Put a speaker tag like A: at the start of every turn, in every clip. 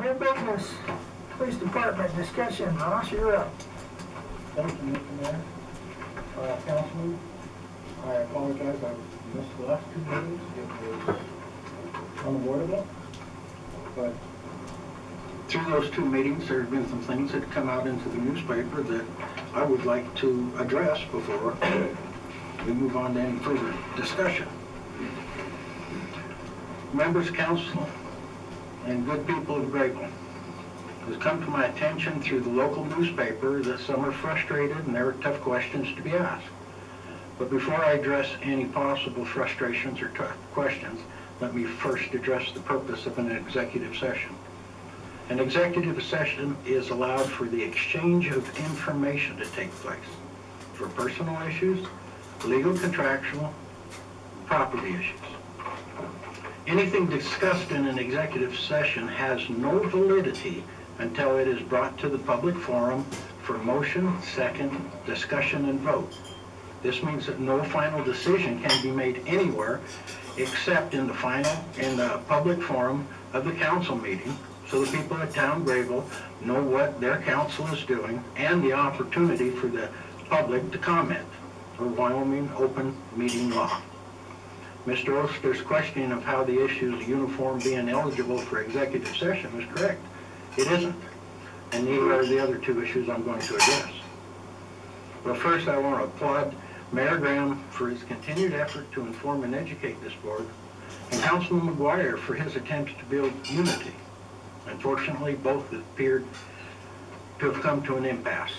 A: New business, police department discussion. Ross, you're up.
B: Thank you, Mr. Mayor. Councilman, I apologize, I missed the last two meetings. It was unavoidable. But through those two meetings, there have been some things that come out into the newspaper that I would like to address before we move on to any further discussion. Members, council, and good people of Greybull, it has come to my attention through the local newspaper that some are frustrated and there are tough questions to be asked. But before I address any possible frustrations or tough questions, let me first address the purpose of an executive session. An executive session is allowed for the exchange of information to take place for personal issues, legal, contractual, property issues. Anything discussed in an executive session has no validity until it is brought to the public forum for motion, second, discussion, and vote. This means that no final decision can be made anywhere except in the public forum of the council meeting, so the people of town Greybull know what their council is doing and the opportunity for the public to comment, or Wyoming open meeting law. Mr. Oster's questioning of how the issue of uniform being eligible for executive session is correct. It isn't, and neither are the other two issues I'm going to address. But first I want to applaud Mayor Graham for his continued effort to inform and educate this board, and Councilman McGuire for his attempts to build unity. Unfortunately, both appeared to have come to an impasse.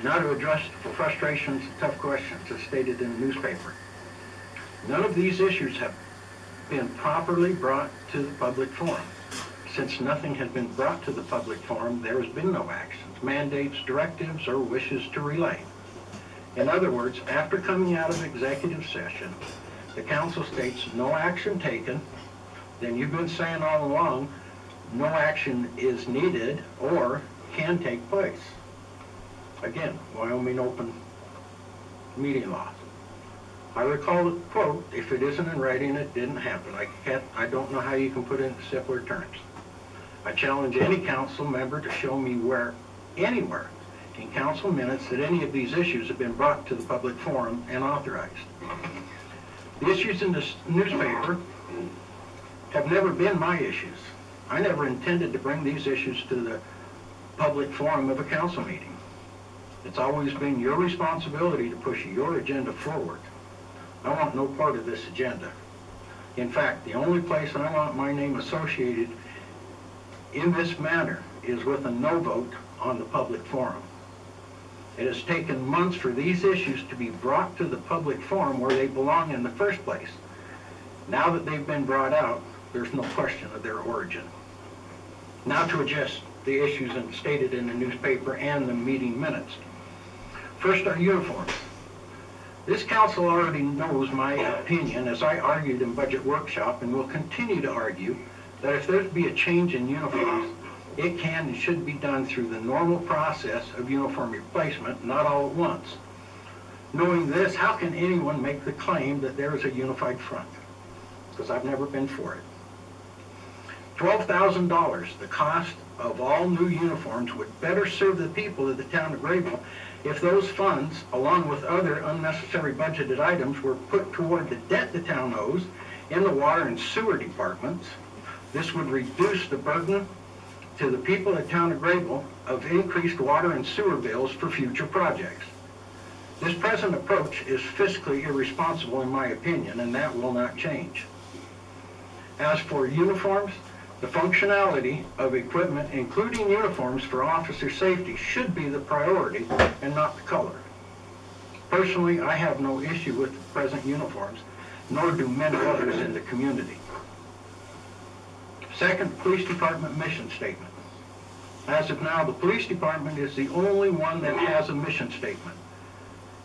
B: Now to address the frustrations and tough questions as stated in the newspaper. None of these issues have been properly brought to the public forum. Since nothing has been brought to the public forum, there has been no actions, mandates, directives, or wishes to relay. In other words, after coming out of executive session, the council states no action taken, then you've been saying all along no action is needed or can take place. Again, Wyoming open meeting law. I recall the quote, if it isn't in writing, it didn't happen. I don't know how you can put it in simpler terms. I challenge any council member to show me where, anywhere, in council minutes that any of these issues have been brought to the public forum and authorized. The issues in this newspaper have never been my issues. I never intended to bring these issues to the public forum of a council meeting. It's always been your responsibility to push your agenda forward. I want no part of this agenda. In fact, the only place I want my name associated in this manner is with a no vote on the public forum. It has taken months for these issues to be brought to the public forum where they belong in the first place. Now that they've been brought out, there's no question of their origin. Now to address the issues stated in the newspaper and the meeting minutes. First, our uniforms. This council already knows my opinion, as I argued in budget workshop and will continue to argue, that if there's to be a change in uniforms, it can and should be done through the normal process of uniform replacement, not all at once. Knowing this, how can anyone make the claim that there is a unified front? Because I've never been for it. $12,000, the cost of all new uniforms, would better serve the people of the town of Greybull if those funds, along with other unnecessary budgeted items, were put toward the debt the town owes in the water and sewer departments. This would reduce the burden to the people of the town of Greybull of increased water and sewer bills for future projects. This present approach is fiscally irresponsible in my opinion, and that will not change. As for uniforms, the functionality of equipment, including uniforms for officer safety, should be the priority and not the color. Personally, I have no issue with the present uniforms, nor do many others in the community. Second, police department mission statement. As of now, the police department is the only one that has a mission statement.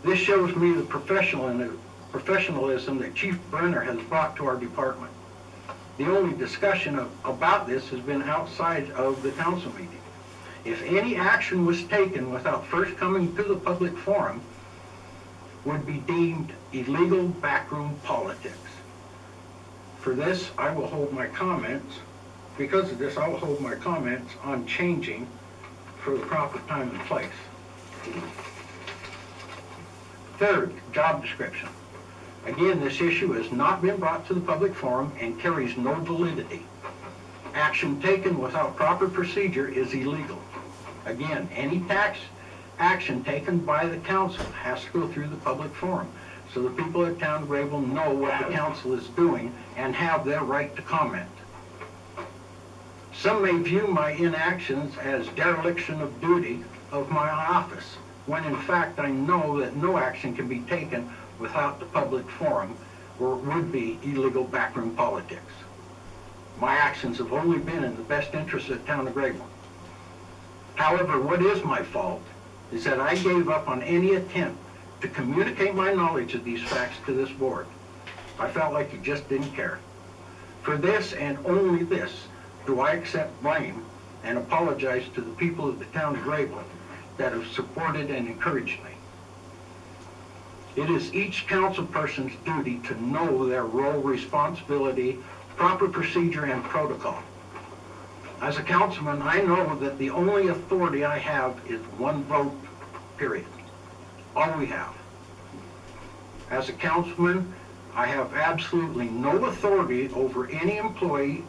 B: This shows me the professionalism that Chief Brenner has brought to our department. The only discussion about this has been outside of the council meeting. If any action was taken without first coming to the public forum, would be deemed illegal backroom politics. For this, I will hold my comments Because of this, I'll hold my comments on changing for the proper time and place. Third, job description. Again, this issue has not been brought to the public forum and carries no validity. Action taken without proper procedure is illegal. Again, any tax action taken by the council has to go through the public forum, so the people of town of Greybull know what the council is doing and have their right to comment. Some may view my inactions as dereliction of duty of my office, when in fact I know that no action can be taken without the public forum, or it would be illegal backroom politics. My actions have only been in the best interest of the town of Greybull. However, what is my fault is that I gave up on any attempt to communicate my knowledge of these facts to this board. I felt like you just didn't care. For this and only this do I accept blame and apologize to the people of the town of Greybull that have supported and encouraged me. It is each council person's duty to know their role, responsibility, proper procedure, and protocol. As a councilman, I know that the only authority I have is one vote, period. All we have. As a councilman, I have absolutely no authority over any employee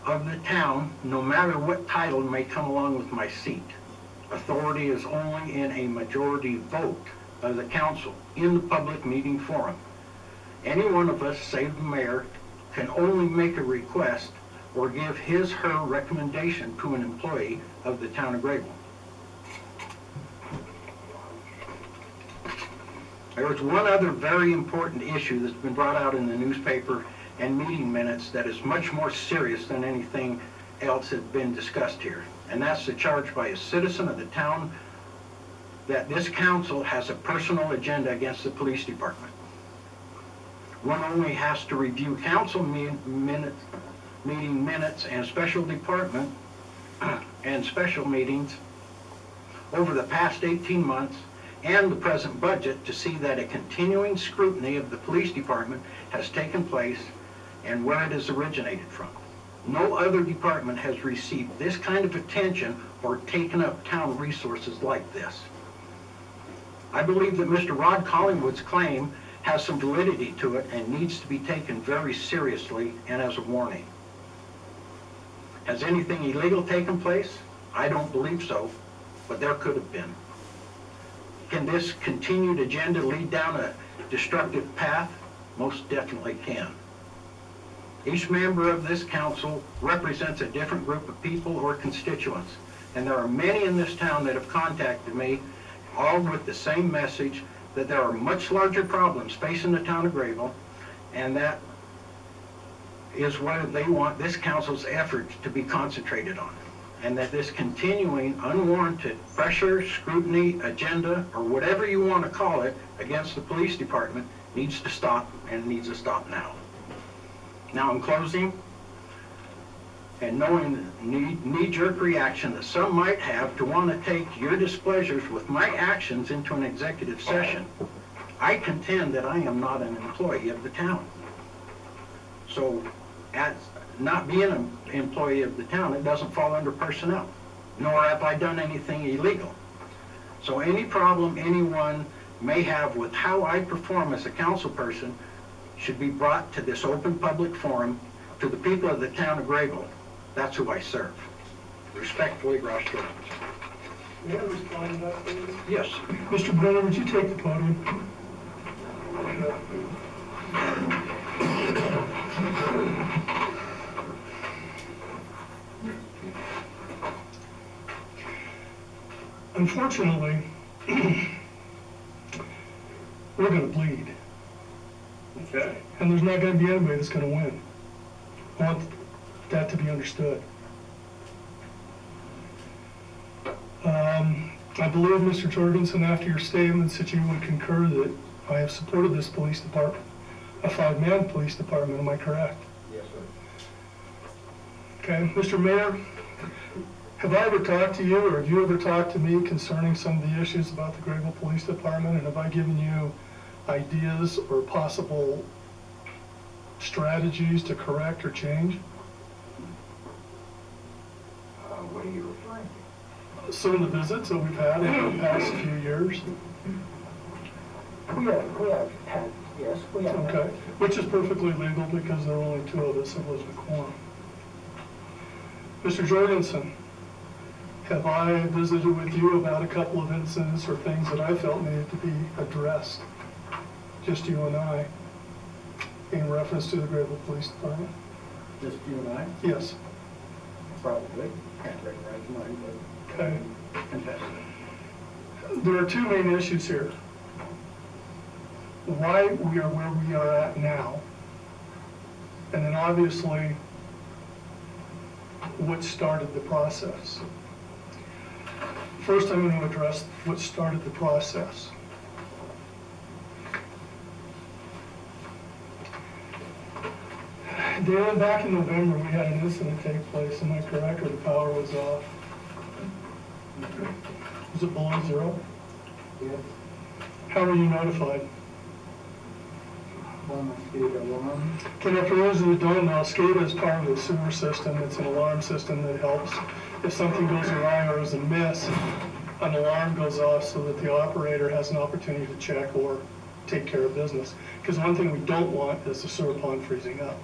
B: of the town, no matter what title may come along with my seat. Authority is only in a majority vote of the council in the public meeting forum. Any one of us, save the mayor, can only make a request or give his/her recommendation to an employee of the town of Greybull. There is one other very important issue that's been brought out in the newspaper and meeting minutes that is much more serious than anything else that's been discussed here. And that's the charge by a citizen of the town that this council has a personal agenda against the police department. One only has to review council meeting minutes and special department and special meetings over the past 18 months and the present budget to see that a continuing scrutiny of the police department has taken place and where it has originated from. No other department has received this kind of attention or taken up town resources like this. I believe that Mr. Rod Collingwood's claim has some validity to it and needs to be taken very seriously and as a warning. Has anything illegal taken place? I don't believe so, but there could have been. Can this continued agenda lead down a destructive path? Most definitely can. Each member of this council represents a different group of people or constituents, and there are many in this town that have contacted me, all with the same message, that there are much larger problems facing the town of Greybull, and that is what they want this council's efforts to be concentrated on. And that this continuing unwarranted pressure, scrutiny, agenda, or whatever you want to call it, against the police department needs to stop, and it needs to stop now. Now, in closing, and knowing the knee-jerk reaction that some might have to want to take your displeasures with my actions into an executive session, I contend that I am not an employee of the town. So, as not being an employee of the town, it doesn't fall under personnel, nor have I done anything illegal. So any problem anyone may have with how I perform as a council person should be brought to this open public forum to the people of the town of Greybull. That's who I serve. Respectfully, Ross Jones.
A: May I respond to that, please?
B: Yes.
A: Mr. Brenner, would you take the podium? Unfortunately, we're going to bleed. Okay. And there's not going to be anybody that's going to win. I want that to be understood. I believe, Mr. Jorgensen, after your statements, that you would concur that I have supported this police department, a 5-man police department. Am I correct?
B: Yes, sir.
A: Okay. Mr. Mayor, have I ever talked to you, or have you ever talked to me concerning some of the issues about the Greybull Police Department, and have I given you ideas or possible strategies to correct or change? some of the visits that we've had in the past few years.
C: We have had, yes, we have.
A: Okay, which is perfectly legal because there were only two of us, it wasn't a quorum. Mr. Jorgensen, have I visited with you about a couple of incidents or things that I felt needed to be addressed? Just you and I, in reference to the Greybull Police Department?
C: Just you and I?
A: Yes.
C: Probably. Can't recognize mine, but
A: Okay.
C: confess it.
A: There are two main issues here. Why we are where we are at now, and then obviously what started the process. First, I'm going to address what started the process. Dan, back in November, we had an incident take place, am I correct, or the power was off? Was it below zero?
C: Yes.
A: How were you notified?
C: One mosquito alarm.
A: Okay, now for those who don't know, SCADA is part of the sewer system. It's an alarm system that helps if something goes awry or is a miss, an alarm goes off so that the operator has an opportunity to check or take care of business. Because one thing we don't want is the sewer pond freezing up.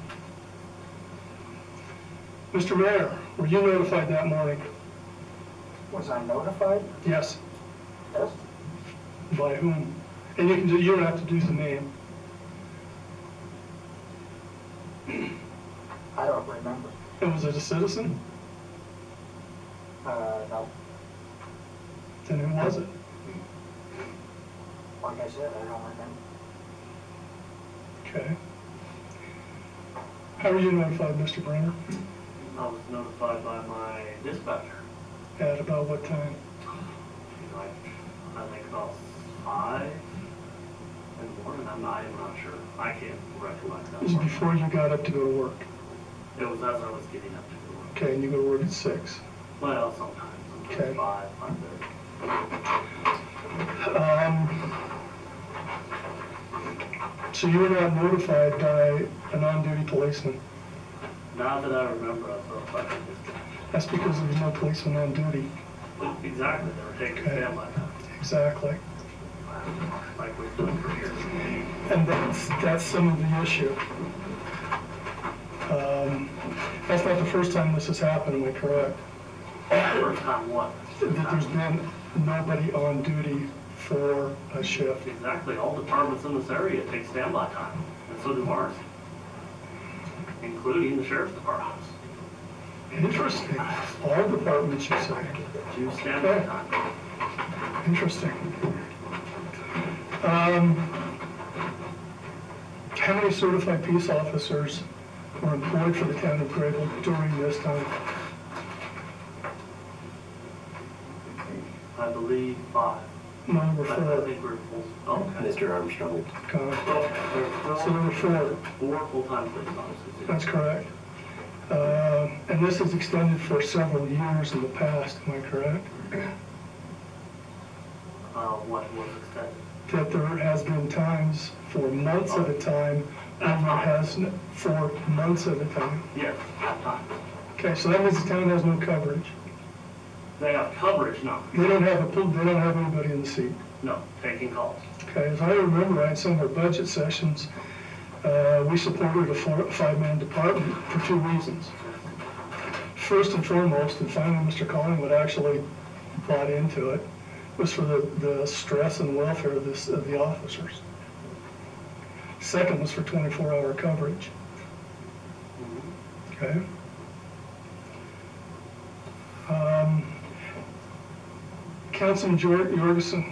A: Mr. Mayor, were you notified that morning?
C: Was I notified?
A: Yes.
C: Yes.
A: By whom? And you don't have to do the name.
C: I don't remember.
A: And was it a citizen?
C: No.
A: Then who was it?
C: Like I said, I don't remember.
A: Okay. How were you notified, Mr. Brenner?
D: I was notified by my dispatcher.
A: At about what time?
D: Like, I think about 5 in the morning. I'm not sure. I can't recollect that.
A: It was before you got up to go to work.
D: It was as I was getting up to go work.
A: Okay, and you go to work at 6.
D: Well, sometimes.
A: Okay.
D: 5, 5:30.
A: So you were not notified by an on-duty policeman?
D: Not that I remember, I felt like I just...
A: That's because there was no policeman on duty.
D: Exactly, they were taking
A: Okay.
D: standby time.
A: Exactly.
D: Like we've done for years.
A: And that's some of the issue. That's not the first time this has happened, am I correct?
D: First time what?
A: That there's been nobody on duty for a shift.
D: Exactly, all departments in this area take standby time, and so do ours, including the sheriff's departments.
A: Interesting. All departments, you say.
D: Do standby time.
A: Interesting. How many certified peace officers were employed for the town of Greybull during this time?
D: I believe 5.
A: No, there were
D: I
A: 4.
D: think we're full. Oh, okay.
E: Mr. Armstrong.
A: Okay.
D: So
A: So there were 4.
D: 4 full-time police officers.
A: That's correct. And this is extended for several years in the past, am I correct?
D: What was extended?
A: That there has been times for months at a time, and there has, for months at a time.
D: Yes, at times.
A: Okay, so that means the town has no coverage.
D: They have coverage, no.
A: They don't have anybody in the seat.
D: No, taking calls.
A: Okay, as I remember, in some of our budget sessions, we supported a 5-man department for 2 reasons. First and foremost, and finally Mr. Collingwood actually bought into it, was for the stress and welfare of the officers. Second was for 24-hour coverage. Okay? Councilman Jorgensen,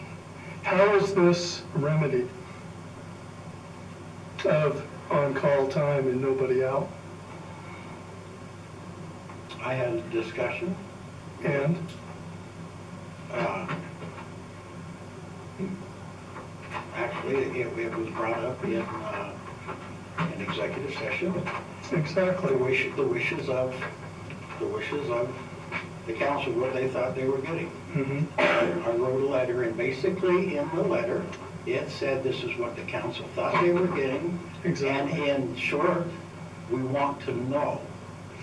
A: how is this remedied of on-call time and nobody out?
E: I had a discussion.
A: And
E: Actually, it was brought up in an executive session.
A: exactly.
E: The wishes of the council, what they thought they were getting.
A: Mhm.
E: I wrote a letter, and basically in the letter, it said this is what the council thought they were getting.
A: Exactly.
E: And in short, we want to know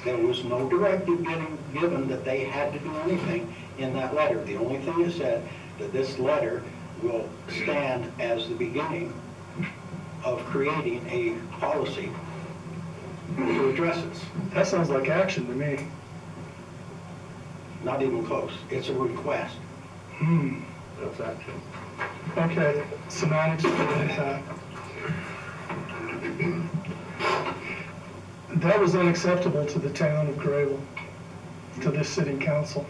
E: There was no directive given that they had to do anything in that letter. The only thing it said that this letter will stand as the beginning of creating a policy to address it.
A: That sounds like action to me.
E: Not even close. It's a request.
D: That's action.
A: Okay, semantics for that. That was unacceptable to the town of Greybull, to this city council.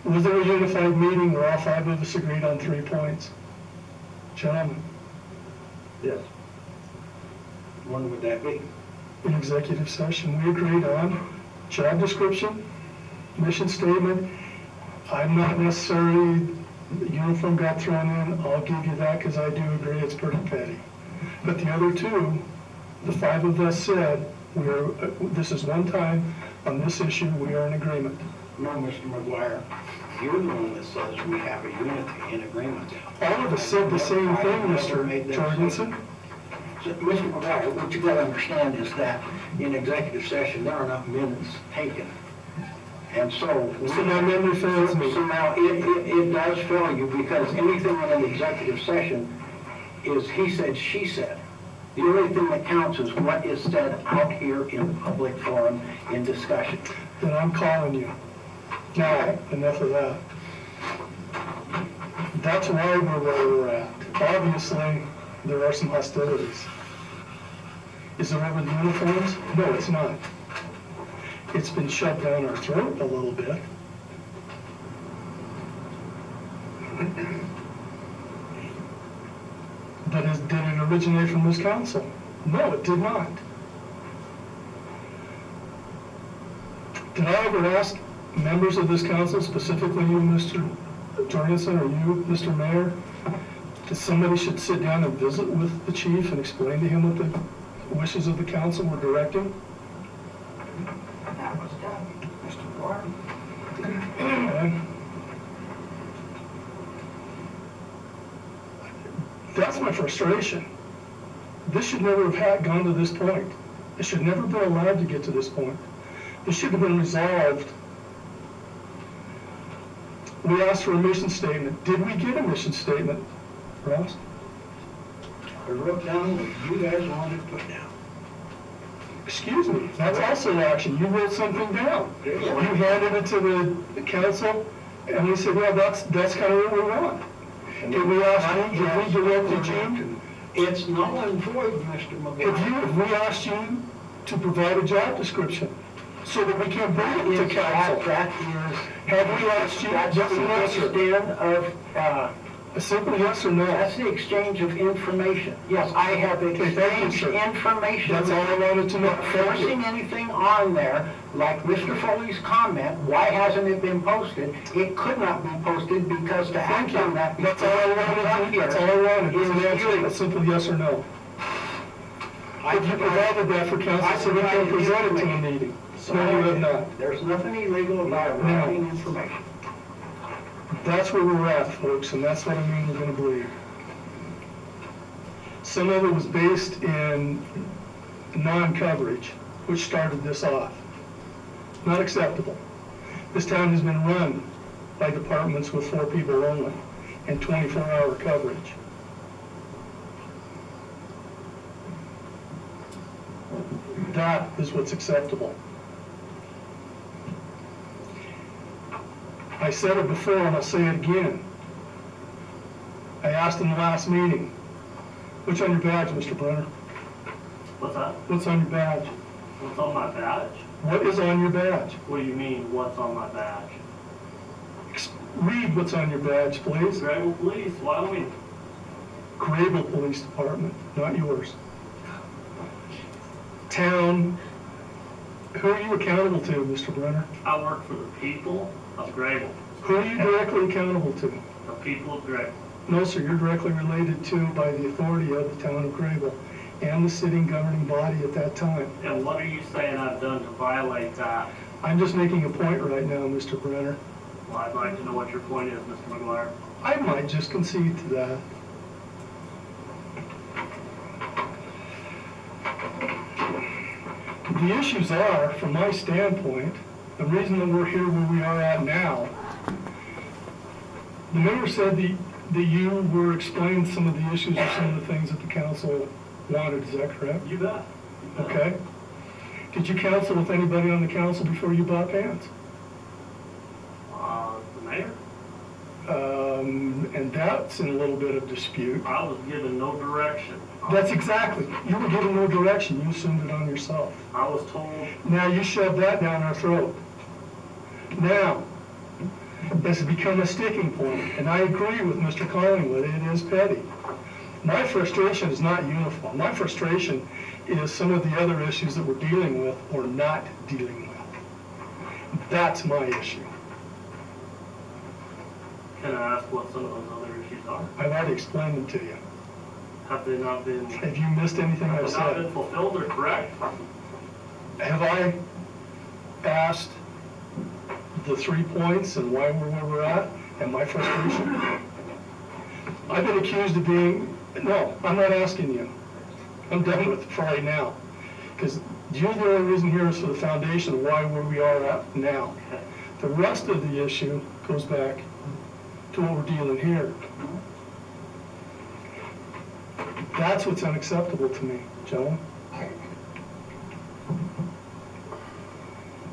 A: Was there a unified meeting where all 5 of us agreed on 3 points? Gentlemen,
D: Yes.
E: When would that be?
A: in executive session, we agreed on job description, mission statement. I'm not necessarily, the uniform got thrown in, I'll give you that because I do agree it's pretty petty. But the other 2, the 5 of us said, this is one time on this issue, we are in agreement.
E: No, Mr. McGuire, you're the one that says we have a unity in agreement.
A: All of us said the same thing, Mr. Jorgensen.
E: So, Mr. McGuire, what you gotta understand is that in executive session, there are not minutes taken. And so.
A: So my memory fails me.
E: So now, it does fail you because anything in an executive session is he said, she said. The only thing that counts is what is said out here in the public forum in discussion.
A: Then I'm calling you. Now, enough of that. That's why we're where we're at. Obviously, there are some hostilities. Is it over the uniforms? No, it's not. It's been shoved down our throat a little bit. But did it originate from this council? No, it did not. Did I ever ask members of this council, specifically you, Mr. Jorgensen, or you, Mr. Mayor, that somebody should sit down and visit with the chief and explain to him what the wishes of the council were directing?
C: That was done, Mr. Warren.
A: And that's my frustration. This should never have gone to this point. It should never have been allowed to get to this point. This should have been resolved. We asked for a mission statement. Did we get a mission statement, Ross?
E: I wrote down what you guys wanted to put down.
A: Excuse me, that's also action. You wrote something down. You handed it to the council, and we said, well, that's kind of what we want. Did we ask you, did we direct you?
E: It's null and void, Mr. McGuire.
A: Have we asked you to provide a job description so that we can bring it to council?
E: That is.
A: Have we asked you,
E: That's
A: yes or
E: the
A: no,
E: extent of,
A: A simple yes or no?
E: that's the exchange of information. Yes, I have
A: thank you,
E: exchanged
A: sir.
E: information.
A: That's all I wanted to know.
E: But forcing anything on there, like Mr. Foley's comment, why hasn't it been posted? It could not be posted because to
A: Thank
E: act
A: you.
E: on that.
A: That's all I wanted. That's all I wanted. It's an answer, a simple yes or no. Have you provided that for council so we can present it to the meeting? No, you have not.
E: There's nothing illegal about
A: No.
E: providing information.
A: That's where we're at, folks, and that's what I mean we're gonna believe. Some of it was based in non-coverage, which started this off. Not acceptable. This town has been run by departments with 4 people only and 24-hour coverage. That is what's acceptable. I said it before and I'll say it again. I asked in the last meeting, what's on your badge, Mr. Brenner?
D: What's that?
A: What's on your badge?
D: What's on my badge?
A: What is on your badge?
D: What do you mean, what's on my badge?
A: Read what's on your badge, please.
D: Greybull Police, Wyoming.
A: Greybull Police Department, not yours. Town, who are you accountable to, Mr. Brenner?
D: I work for the people of Greybull.
A: Who are you directly accountable to?
D: The people of Greybull.
A: No, sir, you're directly related to by the authority of the town of Greybull and the sitting governing body at that time.
D: And what are you saying I've done to violate that?
A: I'm just making a point right now, Mr. Brenner.
D: Well, I'd like to know what your point is, Mr. McGuire.
A: I might just concede to that. the issues are, from my standpoint, the reason that we're here where we are at now, the mayor said that you were explaining some of the issues or some of the things that the council wanted, is that correct?
D: You bet.
A: Okay. Did you counsel with anybody on the council before you bought pants?
D: The mayor,
A: And that's in a little bit of dispute.
D: I was given no direction.
A: That's exactly, you were given no direction, you assumed it on yourself.
D: I was told,
A: Now you shoved that down our throat. Now, this has become a sticking point, and I agree with Mr. Collingwood, it is petty. My frustration is not uniform. My frustration is some of the other issues that we're dealing with or not dealing with. That's my issue.
D: can I ask what some of those other issues are?
A: I've already explained them to you.
D: Have they not been,
A: Have you missed anything I've
D: have they not
A: said?
D: been fulfilled or correct?
A: Have I asked the 3 points and why we're where we're at and my frustration? I've been accused of being, no, I'm not asking you. I'm done with it for right now. Because you're the only reason here is for the foundation of why where we are at now. The rest of the issue goes back to what we're dealing here. That's what's unacceptable to me, gentlemen.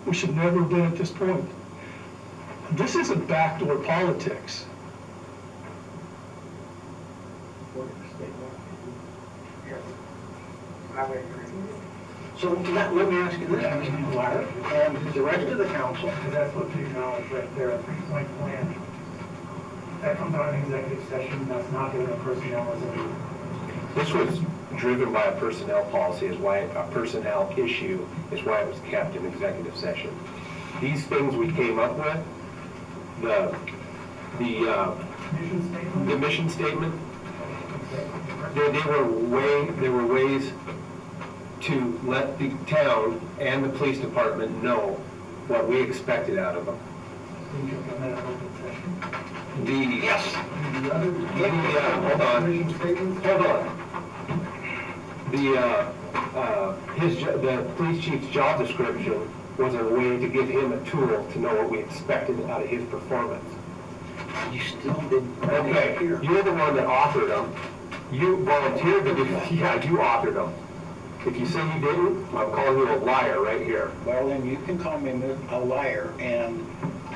A: We should never have been at this point. This isn't backdoor politics.
E: So let me ask you this, Mr. McGuire, and the rest of the council.
C: Because that's what you acknowledge right there, a 3-point plan. That comes out in executive session, that's not doing a personnel as a.
F: This was driven by a personnel policy, is why a personnel issue is why it was kept in executive session. These things we came up with, the mission statement, there were ways to let the town and the police department know what we expected out of them.
E: Yes.
F: Hold on. The police chief's job description was a way to give him a tool to know what we expected out of his performance.
E: You still didn't.
F: Okay, you're the one that authored them. You volunteered to do, yeah, you authored them. If you say you didn't, I'm calling you a liar right here.
E: Well, then you can call me a liar, and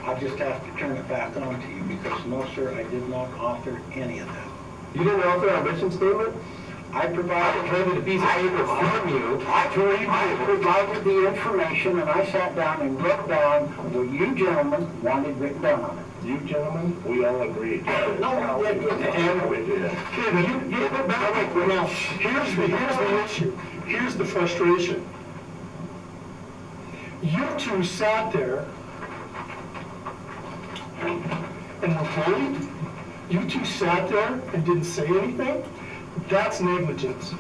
E: I'll just have to turn it back on to you, because no, sir, I did not author any of that.
F: You didn't author our mission statement?
E: I provided
F: Handed a piece of paper from you.
E: I provided the information, and I sat down and wrote down what you gentlemen wanted written down on it.
F: You gentlemen, we all agreed.
E: No, we didn't.
F: And we did.
A: You go back, now, here's the issue. Here's the frustration. You two sat there and were bullied. You two sat there and didn't say anything. That's negligence.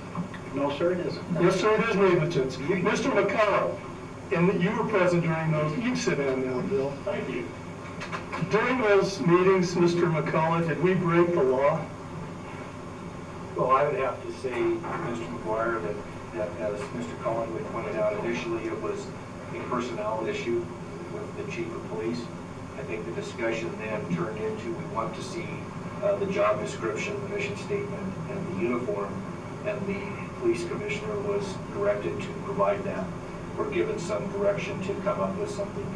E: No, sir, it isn't.
A: Yes, sir, it is negligence. Mr. McCullough, and you were present during those, you can sit down now, Bill.
D: Thank you.
A: During those meetings, Mr. McCullough, did we break the law?
G: Well, I would have to say, Mr. McGuire, that as Mr. Collingwood pointed out, initially it was a personnel issue with the chief of police. I think the discussion then turned into we want to see the job description, the mission statement, and the uniform, and the police commissioner was directed to provide that. We're given some direction to come up with something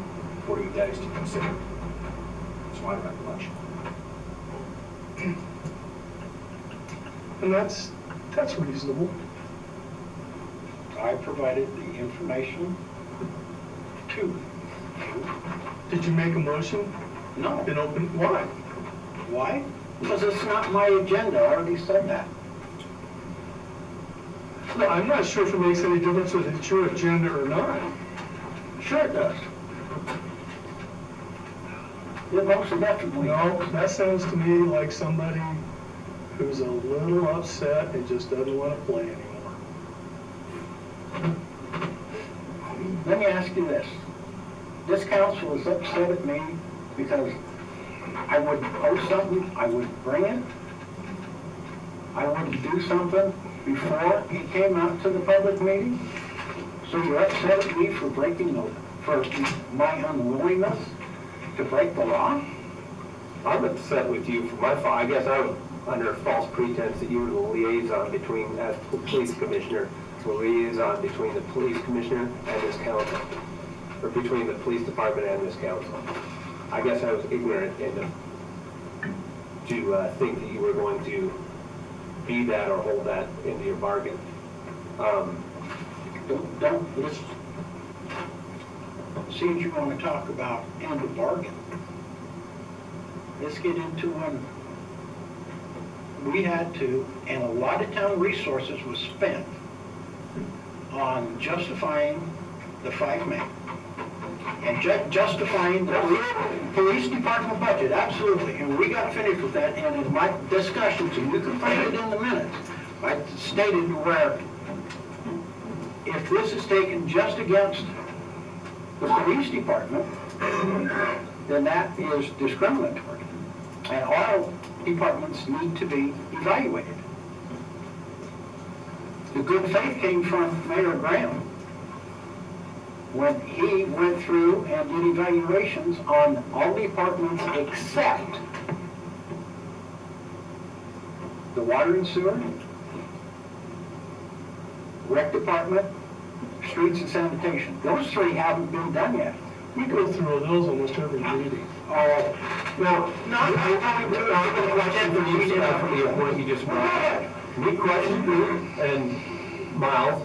G: for you guys to consider. That's my recollection.
A: And that's reasonable.
E: I provided the information to you.
A: Did you make a motion?
E: No.
A: Been open, why?
E: Why? Because it's not my agenda, I already said that.
A: No, I'm not sure if it makes any difference whether it's your agenda or not.
E: Sure it does. It most definitely.
A: No, that sounds to me like somebody who's a little upset and just doesn't want to play anymore.
E: Let me ask you this. This council is upset at me because I would post something, I would bring it, I would do something before it came out to the public meeting. So you're upset at me for for my unwillingness to break the law?
F: I'm upset with you for my fault. I guess I was under false pretense that you were the liaison between, as police commissioner, the liaison between the police commissioner and this council, or between the police department and this council. I guess I was ignorant and to think that you were going to be that or hold that into your bargain.
E: Let's see what you want to talk about end of bargain. Let's get into one. We had to, and a lot of town resources was spent on justifying the 5 men. And justifying the police department budget, absolutely. And we got finished with that, and in my discussions, and you can find it in the minutes, I stated where if this is taken just against the police department, then that is discriminatory. And all departments need to be evaluated. The good faith came from Mayor Graham when he went through and did evaluations on all departments except the water and sewer, rec department, streets and sanitation. Those 3 haven't been done yet.
A: We go through those almost every meeting.
E: Oh, well, not going to
F: From the point you just brought up. We questioned you and Miles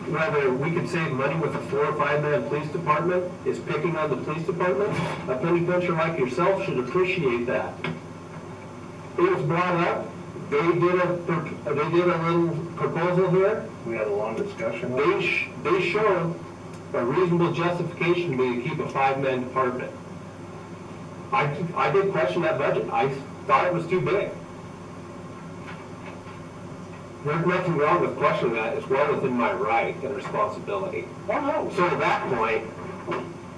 F: whether we could save money with a 4 or 5 man police department. Is picking on the police department. A penny pincher like yourself should appreciate that. It was brought up. They did a little proposal here.
G: We had a long discussion.
F: They showed a reasonable justification to me to keep a 5-man department. I did question that budget. I thought it was too big. There's nothing wrong with questioning that. It's well within my right and responsibility.
E: Oh, no.
F: So at that point,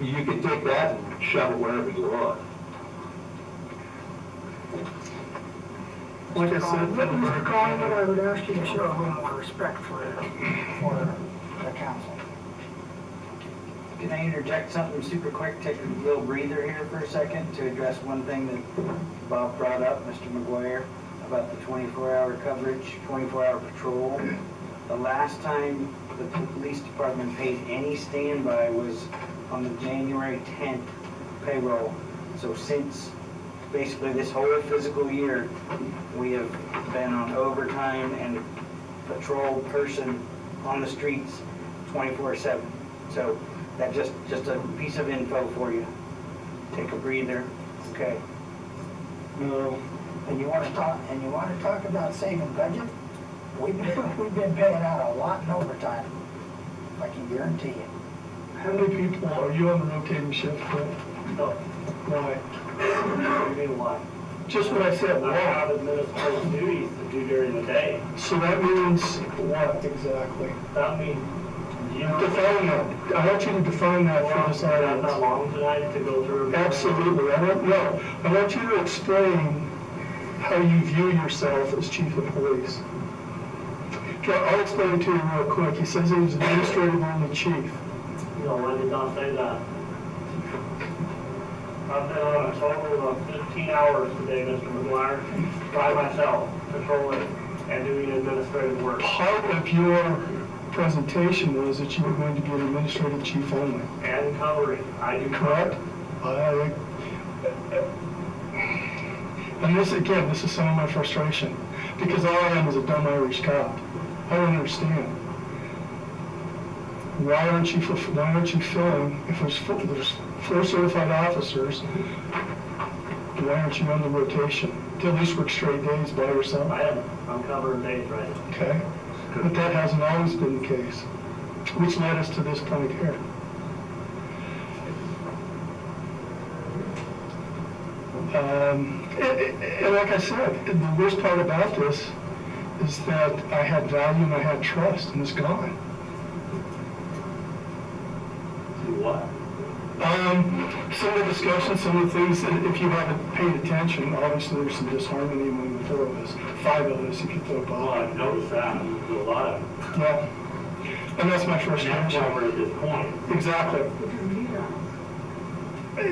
F: you can take that and shove it wherever you want.
A: Like I said,
H: Mr. Collingwood, I would ask you to show a little more respect for the council.
I: Can I interject something super quick, take a little breather here for a second to address one thing that Bob brought up, Mr. McGuire, about the 24-hour coverage, 24-hour patrol. The last time the police department paid any standby was on the January 10th payroll. So since basically this whole fiscal year, we have been on overtime and patrol person on the streets 24/7. So that just a piece of info for you. Take a breather. Okay.
H: No. And you want to talk about saving budget? We've been paying out a lot in overtime. I can guarantee you.
A: how many people are you on the rotating shift with?
D: No,
A: Why?
D: what do you mean why?
A: Just what I said,
D: I
A: why?
D: have administrative duties to do during the day.
A: So that means what exactly?
D: That means, you know.
A: Define that. I want you to define that for this
D: Well, that's
A: audience.
D: not long tonight to go through.
A: Absolutely. I want you to explain how you view yourself as chief of police. Okay, I'll explain it to you real quick. He says he's administrative only chief.
D: No, I did not say that. I've been on a total of 15 hours today, Mr. McGuire, by myself, patrolling and doing administrative work.
A: Part of your presentation was that you were going to be an administrative chief only.
D: And covering, I do
A: Correct? And this is some of my frustration, because all I am is a dumb Irish cop. I don't understand. Why aren't you filling, if there's 4 certified officers, why aren't you on the rotation? To at least work straight days by yourself?
D: I'm covering days right now.
A: Okay? But that hasn't always been the case, which led us to this point here. And like I said, the worst part about this is that I had value and I had trust, and it's gone.
D: Do what?
A: Some of the discussions, some of the things that if you haven't paid attention, obviously there's some disharmony among the 4 of us, 5 of us if you throw
D: Well, I've
A: Bob.
D: noticed that, a lot of.
A: Yeah. And that's my
D: And that's
A: frustration.
D: why we're at this point.
A: Exactly.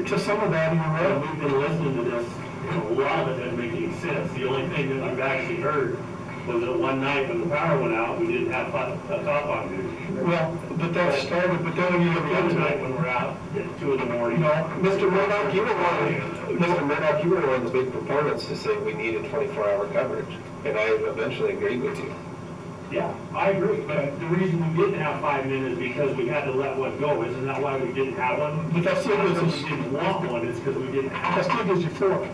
A: To some of that, you're
D: And
A: right.
D: we've been listening to this, and a lot of it doesn't make any sense. The only thing that we've actually heard was that one night when the power went out, we didn't have a top on duty.
A: Well, but that started, but then when you look
D: Every other
A: into
D: night
A: it,
D: when we're out at 2 in the morning.
A: no,
F: Mr. Murdoch, you were one of the big proponents to say we needed 24-hour coverage, and I eventually agreed with you.
D: Yeah, I agree, but the reason we didn't have 5 men is because we had to let one go. Isn't that why we didn't have one?
A: But that still
D: Not
A: gives
D: because
A: us,
D: we didn't want one, it's because we didn't have
A: that still gives you 4.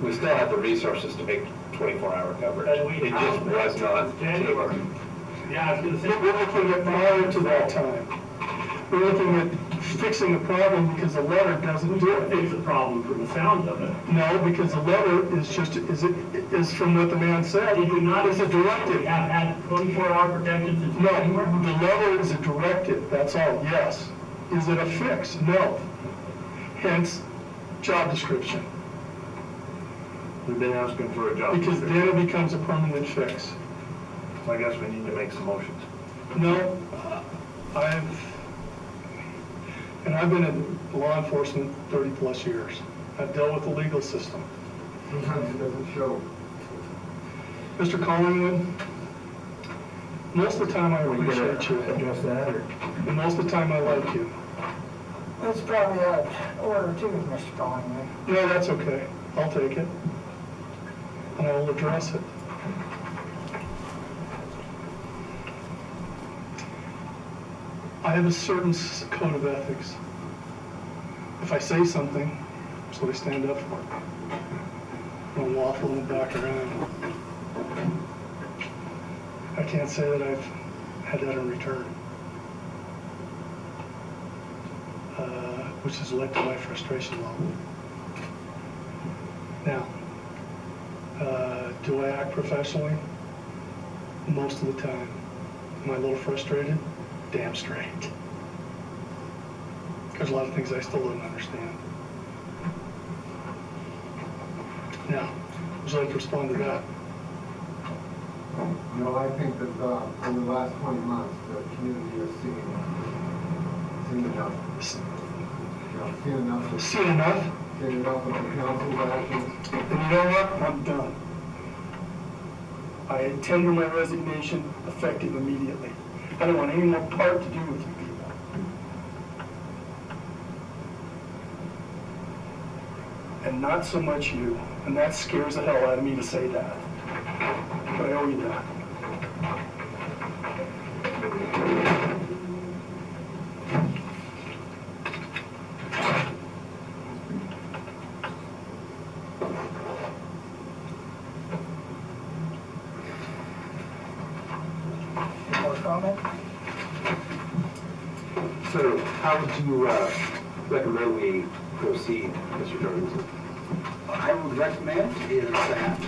F: We still have the resources to make 24-hour coverage.
D: And we
F: It just was not.
D: January. Yeah, I was gonna say.
A: We're looking at prior to that time. We're looking at fixing a problem because the letter doesn't do it.
D: Fix the problem from the sound of it.
A: No, because the letter is just, is from what the man said.
D: Did we not,
A: It's a
D: we
A: directive.
D: have had 24-hour protection since
A: No,
D: January?
A: the letter is a directive, that's all, yes. Is it a fix? No. Hence, job description,
G: We've been asking for a job
A: because
G: description.
A: then it becomes a permanent fix.
G: So I guess we need to make some motions.
A: No, I've been in law enforcement 30-plus years. I've dealt with the legal system.
J: Sometimes it doesn't show.
A: Mr. Collingwood, most of the time I appreciate you,
G: Address that, or?
A: and most of the time I like you.
H: That's probably out of order too, Mr. Collingwood.
A: No, that's okay, I'll take it, and I will address it. I have a certain code of ethics. If I say something, that's what I stand up for. I don't waffle and back around. I can't say that I've had that in return, which has led to my frustration level. Now, do I act professionally? Most of the time. Am I a little frustrated? Damn straight. There's a lot of things I still don't understand. Now, would you like to respond to that?
J: You know, I think that in the last 20 months, the community has seen enough. You know, seen enough of
A: Seen enough?
J: the council's actions.
A: And you know what? I'm done. I tender my resignation effective immediately. I don't want any more part to do with you people. And not so much you. And that scares the hell out of me to say that. But I owe you that.
H: More comment?
F: So how would you recommend we proceed, Mr. Jorgensen?
E: I would recommend is that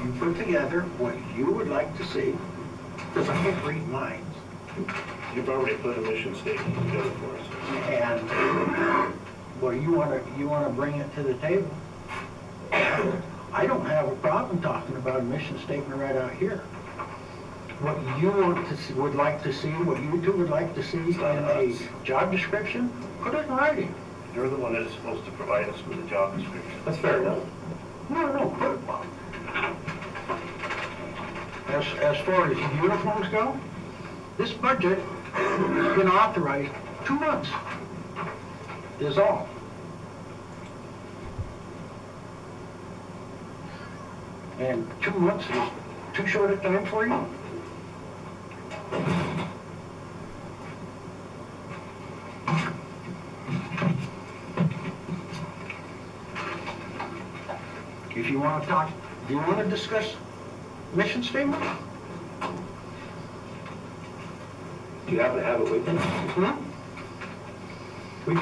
E: you put together what you would like to see, because I can't read minds.
G: You've already put a mission statement together for us.
E: And, well, you wanna bring it to the table. I don't have a problem talking about a mission statement right out here. What you want to see, would like to see, what you two would like to see in a job description, put it in writing.
G: You're the one that is supposed to provide us with a job description.
F: That's fair enough.
E: No, put it. As far as uniforms go, this budget has been authorized 2 months, is all. And 2 months is too short a time for you? If you want to talk, do you want to discuss mission statement?
F: Do you happen to have it with you?
E: Hmm?
F: We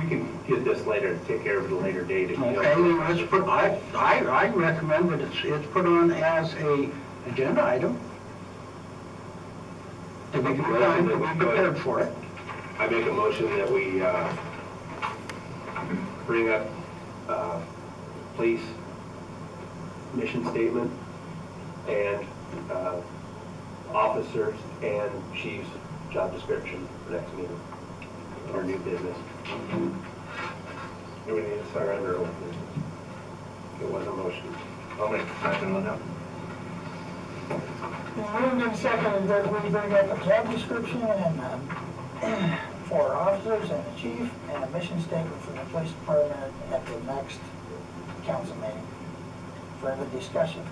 F: can get this later, take care of it at a later date. if you don't-
E: Okay, then let's put, I recommend that it's put on as a agenda item. To be prepared for it.
F: I make a motion that we bring up police mission statement and officers and chief's job description for next meeting, or new business. Do we need to start under old business? It was a motion. I'll make a second on that.
H: Moved and seconded that we bring up a job description and, for officers and the chief, and a mission statement for the police department at the next council meeting. Further discussion?